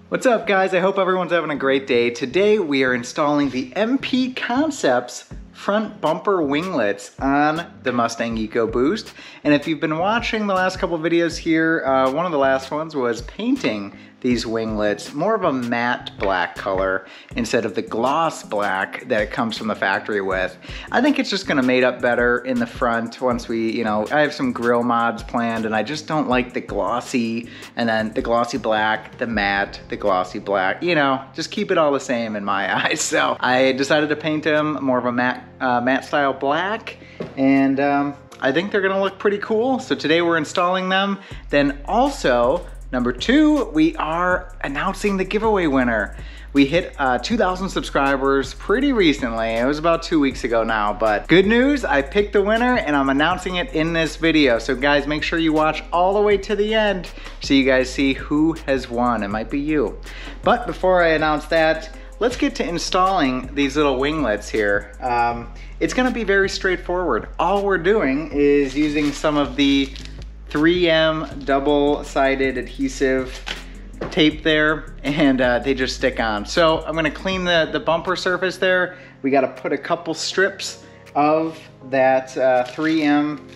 What's up guys? I hope everyone's having a great day. Today we are installing the MP Concepts front bumper winglets on the Mustang EcoBoost. And if you've been watching the last couple videos here, one of the last ones was painting these winglets more of a matte black color instead of the gloss black that it comes from the factory with. I think it's just gonna mate up better in the front once we, I have some grill mods planned and I just don't like the glossy and then the glossy black, the matte, the glossy black, just keep it all the same in my eyes. So I decided to paint them more of a matte style black, and I think they're gonna look pretty cool. So today we're installing them. Then also, number two, we are announcing the giveaway winner. We hit 2,000 subscribers pretty recently. It was about 2 weeks ago now, but good news, I picked the winner and I'm announcing it in this video. So guys, make sure you watch all the way to the end so you guys see who has won. It might be you. But before I announce that, let's get to installing these little winglets here. It's gonna be very straightforward. All we're doing is using some of the 3M double-sided adhesive tape there, and they just stick on. So I'm gonna clean the bumper surface there. We gotta put a couple strips of that 3M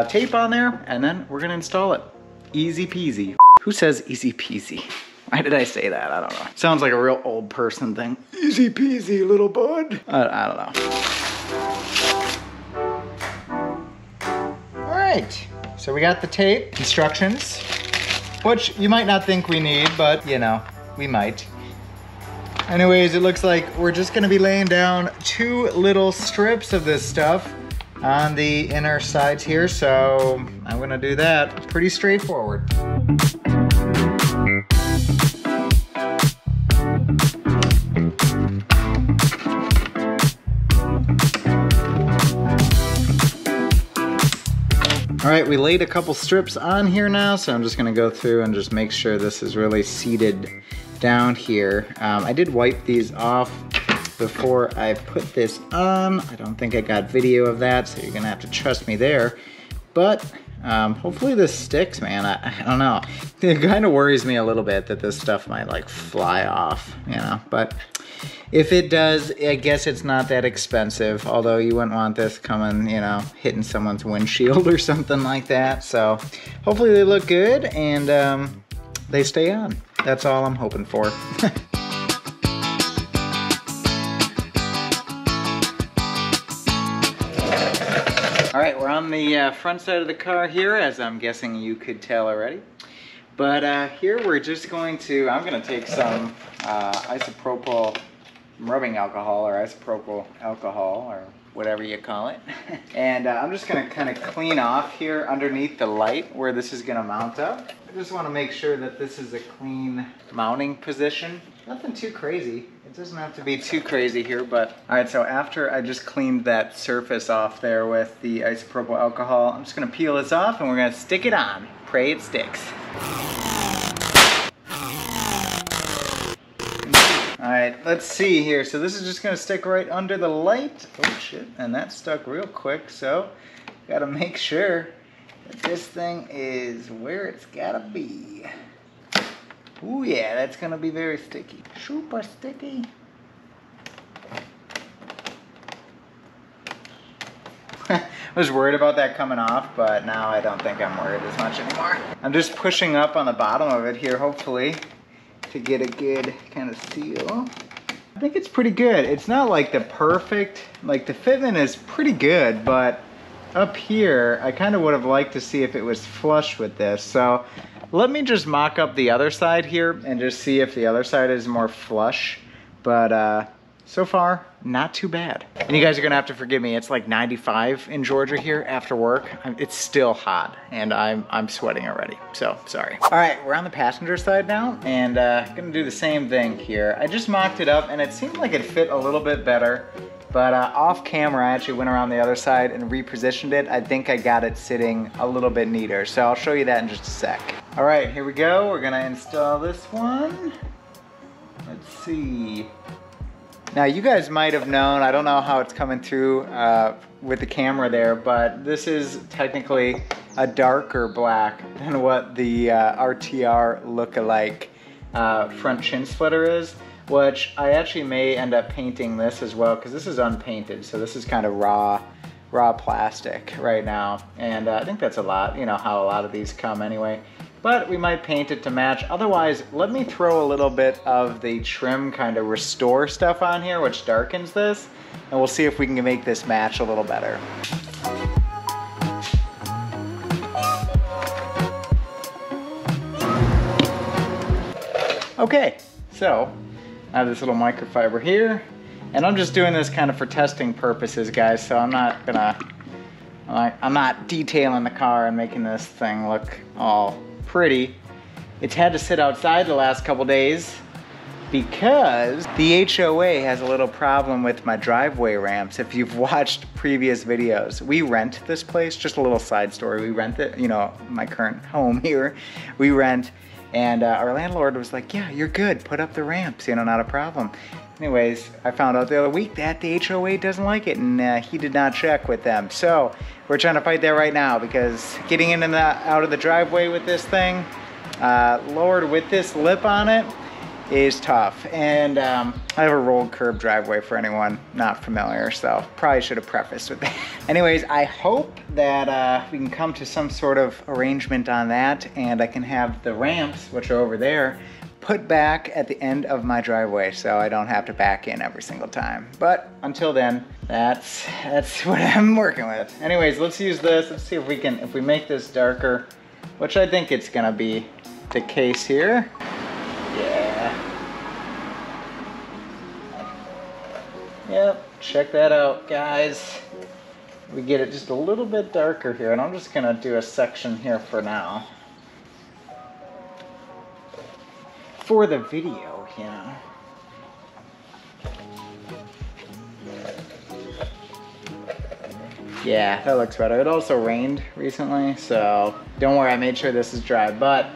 tape on there, and then we're gonna install it. Easy peasy. Who says easy peasy? Why did I say that? I don't know. Sounds like a real old person thing. Easy peasy, little bud. I don't know. All right, so we got the tape, instructions, which you might not think we need, but we might. Anyways, it looks like we're just gonna be laying down 2 little strips of this stuff on the inner sides here, so I'm gonna do that. Pretty straightforward. All right, we laid a couple strips on here now, so I'm just gonna go through and just make sure this is really seated down here. I did wipe these off before I put this on. I don't think I got video of that, so you're gonna have to trust me there. But hopefully this sticks, man. I don't know. It kind of worries me a little bit that this stuff might like fly off, but if it does, I guess it's not that expensive, although you wouldn't want this coming, hitting someone's windshield or something like that. So hopefully they look good and they stay on. That's all I'm hoping for. All right, we're on the front side of the car here, as I'm guessing you could tell already. But here we're just going to, I'm gonna take some isopropyl rubbing alcohol or isopropyl alcohol or whatever you call it. And I'm just gonna kind of clean off here underneath the light where this is gonna mount up. I just wanna make sure that this is a clean mounting position. Nothing too crazy. It doesn't have to be too crazy here, but. All right, so after I just cleaned that surface off there with the isopropyl alcohol, I'm just gonna peel this off and we're gonna stick it on. Pray it sticks. All right, let's see here. So this is just gonna stick right under the light. Oh shit, and that stuck real quick. So gotta make sure that this thing is where it's gotta be. Ooh yeah, that's gonna be very sticky. Super sticky. I was worried about that coming off, but now I don't think I'm worried as much anymore. I'm just pushing up on the bottom of it here, hopefully, to get a good kind of seal. I think it's pretty good. It's not like the perfect, like the fitment is pretty good, but up here, I kind of would have liked to see if it was flush with this. So let me just mock up the other side here and just see if the other side is more flush. But so far, not too bad. And you guys are gonna have to forgive me. It's like 95 in Georgia here after work. It's still hot and I'm sweating already, so sorry. All right, we're on the passenger side now and gonna do the same thing here. I just mocked it up and it seemed like it fit a little bit better, but off camera, I actually went around the other side and repositioned it. I think I got it sitting a little bit neater, so I'll show you that in just a sec. All right, here we go. We're gonna install this one. Let's see. Now you guys might have known, I don't know how it's coming through with the camera there, but this is technically a darker black than what the RTR look-alike front chin splitter is, which I actually may end up painting this as well, because this is unpainted, so this is kind of raw plastic right now, and I think that's a lot, you know how a lot of these come anyway, but we might paint it to match. Otherwise, let me throw a little bit of the trim kind of restore stuff on here, which darkens this, and we'll see if we can make this match a little better. Okay, so I have this little microfiber here, and I'm just doing this kind of for testing purposes, guys, so I'm not detailing the car and making this thing look all pretty. It's had to sit outside the last couple days because the HOA has a little problem with my driveway ramps. If you've watched previous videos, we rent this place, just a little side story. We rent it, you know, my current home here, we rent. And our landlord was like, yeah, you're good, put up the ramps, you know, not a problem. Anyways, I found out the other week that the HOA doesn't like it, and he did not check with them. So we're trying to fight that right now, because getting in and out of the driveway with this thing, lowered with this lip on it, is tough. And I have a rolled curb driveway for anyone not familiar, so probably should have prefaced with that. Anyways, I hope that we can come to some sort of arrangement on that, and I can have the ramps, which are over there, put back at the end of my driveway, so I don't have to back in every single time. But until then, that's what I'm working with. Anyways, let's use this. Let's see if we make this darker, which I think it's gonna be the case here. Yeah. Yep, check that out, guys. We get it just a little bit darker here, and I'm just gonna do a section here for now. For the video, you know. Yeah, that looks better. It also rained recently, so don't worry, I made sure this is dry, but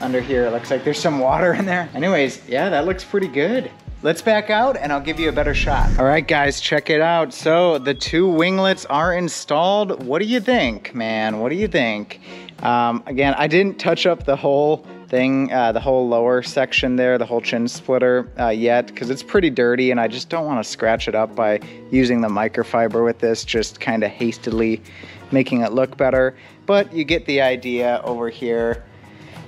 under here it looks like there's some water in there. Anyways, yeah, that looks pretty good. Let's back out and I'll give you a better shot. All right, guys, check it out. So the two winglets are installed. What do you think, man? What do you think? Again, I didn't touch up the whole thing, the whole lower section there, the whole chin splitter yet, because it's pretty dirty and I just don't want to scratch it up by using the microfiber with this, just kind of hastily making it look better. But you get the idea over here.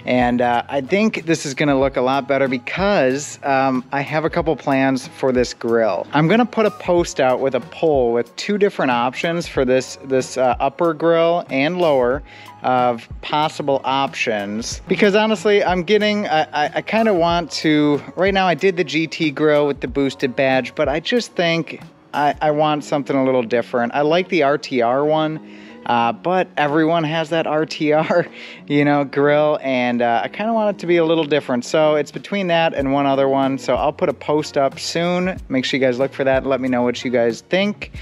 And I think this is gonna look a lot better because I have a couple plans for this grill. I'm gonna put a post out with a poll with two different options for this upper grill and lower of possible options. Because honestly, I'm getting, I kind of want to, right now I did the GT grill with the boosted badge, but I just think I want something a little different. I like the RTR one. But everyone has that RTR, you know, grill, and I kind of want it to be a little different. So it's between that and one other one. So I'll put a post up soon. Make sure you guys look for that. Let me know what you guys think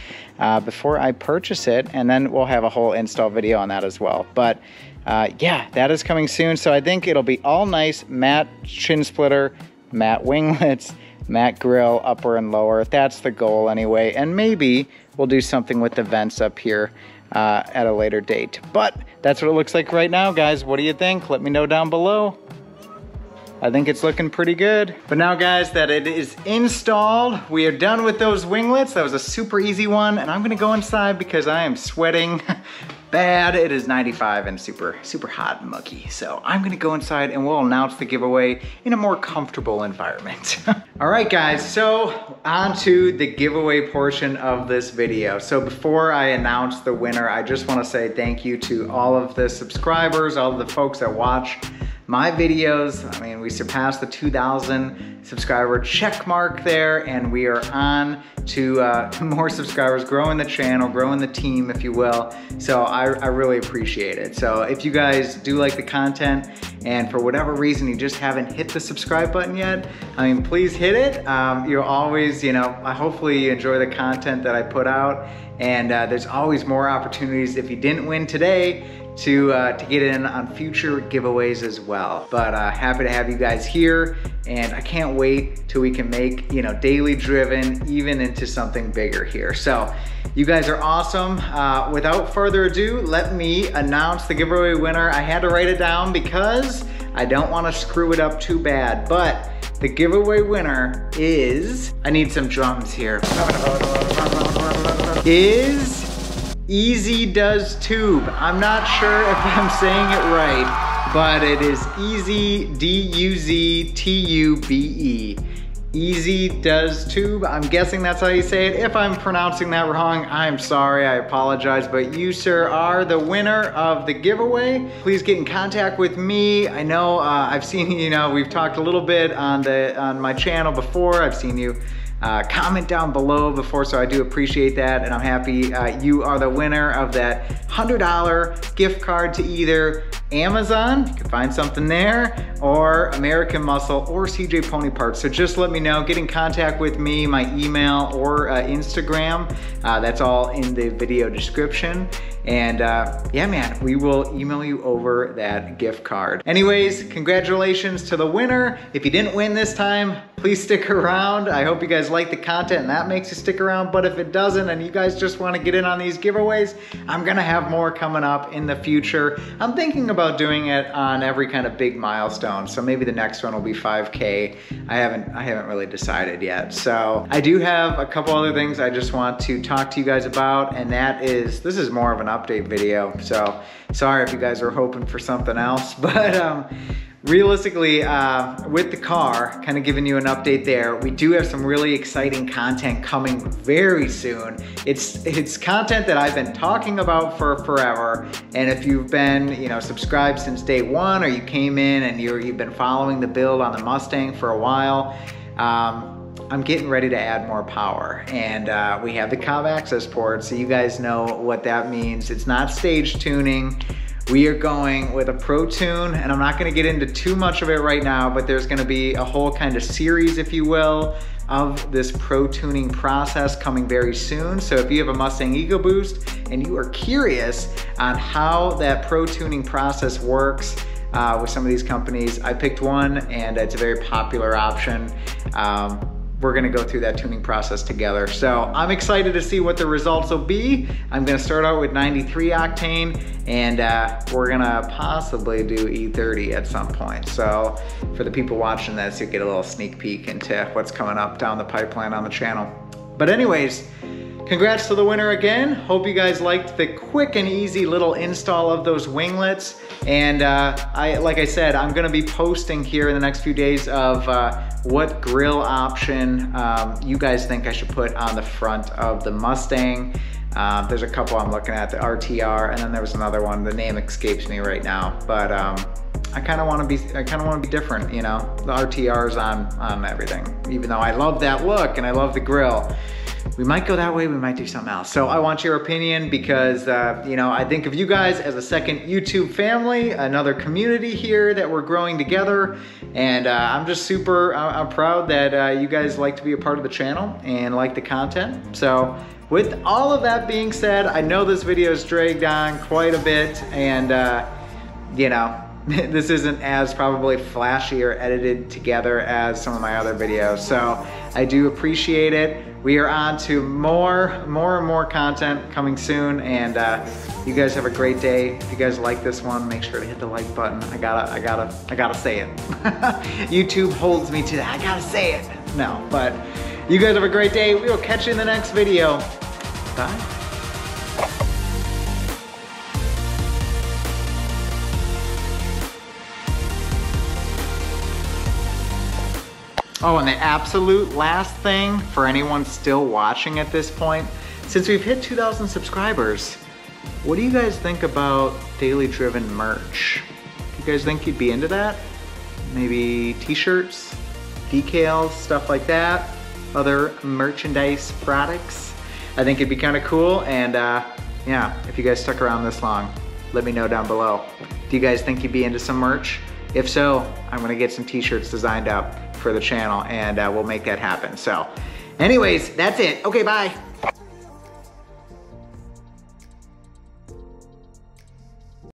before I purchase it, and then we'll have a whole install video on that as well. But yeah, that is coming soon. So I think it'll be all nice, matte chin splitter, matte winglets, matte grill, upper and lower. That's the goal anyway. And maybe we'll do something with the vents up here at a later date. But that's what it looks like right now, guys. What do you think? Let me know down below. I think it's looking pretty good. But now, guys, that it is installed, we are done with those winglets. That was a super easy one, and I'm gonna go inside because I am sweating bad. It is 95 and super hot and muggy. So I'm gonna go inside and we'll announce the giveaway in a more comfortable environment. All right, guys, so on to the giveaway portion of this video. So before I announce the winner, I just wanna say thank you to all of the subscribers, all of the folks that watch my videos. I mean, we surpassed the 2,000 subscriber check mark there, and we are on to more subscribers, growing the channel, growing the team, if you will. So I really appreciate it. So if you guys do like the content, and for whatever reason you just haven't hit the subscribe button yet, I mean, please hit it. You'll always, you know, hopefully you enjoy the content that I put out, and there's always more opportunities if you didn't win today to get in on future giveaways as well. But happy to have you guys here, and I can't wait till we can make, you know, Daily Driven even into something bigger here. So you guys are awesome. Without further ado, let me announce the giveaway winner. I had to write it down because I don't want to screw it up too bad, but the giveaway winner is, I need some drums here, is Easy Does Tube. I'm not sure if I'm saying it right, but it is Easy, D-U-Z-T-U-B-E. Easy Does Tube. I'm guessing that's how you say it. If I'm pronouncing that wrong, I'm sorry, I apologize, but you, sir, are the winner of the giveaway. Please get in contact with me. I know I've seen, you know, we've talked a little bit on my channel before. I've seen you comment down below before, so I do appreciate that, and I'm happy you are the winner of that $100 gift card to either Amazon, you can find something there, or American Muscle, or CJ Pony Parts. So just let me know, get in contact with me, my email or Instagram. That's all in the video description. And yeah, man, we will email you over that gift card. Anyways, congratulations to the winner. If you didn't win this time, please stick around. I hope you guys like the content and that makes you stick around. But if it doesn't and you guys just want to get in on these giveaways, I'm gonna have more coming up in the future. I'm thinking about doing it on every kind of big milestone. So maybe the next one will be 5K. I haven't really decided yet. So I do have a couple other things I just want to talk to you guys about, and that is, this is more of an update video. So sorry if you guys were hoping for something else, but realistically, with the car, kind of giving you an update there, we do have some really exciting content coming very soon. It's content that I've been talking about for forever, and if you've been, you know, subscribed since day one, or you came in and you've been following the build on the Mustang for a while, I'm getting ready to add more power, and we have the Cobb Access port, so you guys know what that means. It's not stage tuning. We are going with a Pro Tune, and I'm not gonna get into too much of it right now, but there's gonna be a whole kind of series, if you will, of this Pro Tuning process coming very soon. So if you have a Mustang EcoBoost and you are curious on how that Pro Tuning process works with some of these companies, I picked one, and it's a very popular option. We're gonna go through that tuning process together. So I'm excited to see what the results will be. I'm gonna start out with 93 octane, and we're gonna possibly do E30 at some point. So for the people watching this, you'll get a little sneak peek into what's coming up down the pipeline on the channel. But anyways, congrats to the winner again. Hope you guys liked the quick and easy little install of those winglets. And like I said, I'm gonna be posting here in the next few days of what grill option you guys think I should put on the front of the Mustang. There's a couple I'm looking at, the RTR, and then there was another one, the name escapes me right now, but I kind of want to be different, you know. The RTR's on everything, even though I love that look and I love the grill. We might go that way, we might do something else. So I want your opinion because, you know, I think of you guys as a second YouTube family, another community here that we're growing together. And I'm just I'm proud that you guys like to be a part of the channel and like the content. So with all of that being said, I know this video is dragged on quite a bit, and you know, this isn't as probably flashy or edited together as some of my other videos. So I do appreciate it. We are on to more and more content coming soon, and you guys have a great day. If you guys like this one, make sure to hit the like button. I gotta say it. YouTube holds me to that. I gotta say it. No, but you guys have a great day. We will catch you in the next video. Bye. Oh, and the absolute last thing for anyone still watching at this point, since we've hit 2,000 subscribers, what do you guys think about Daily Driven merch? You guys think you'd be into that? Maybe t-shirts, decals, stuff like that, other merchandise products? I think it'd be kind of cool, and yeah, if you guys stuck around this long, let me know down below. Do you guys think you'd be into some merch? If so, I'm gonna get some t-shirts designed up for the channel, and we'll make that happen. So anyways, that's it. Okay, bye.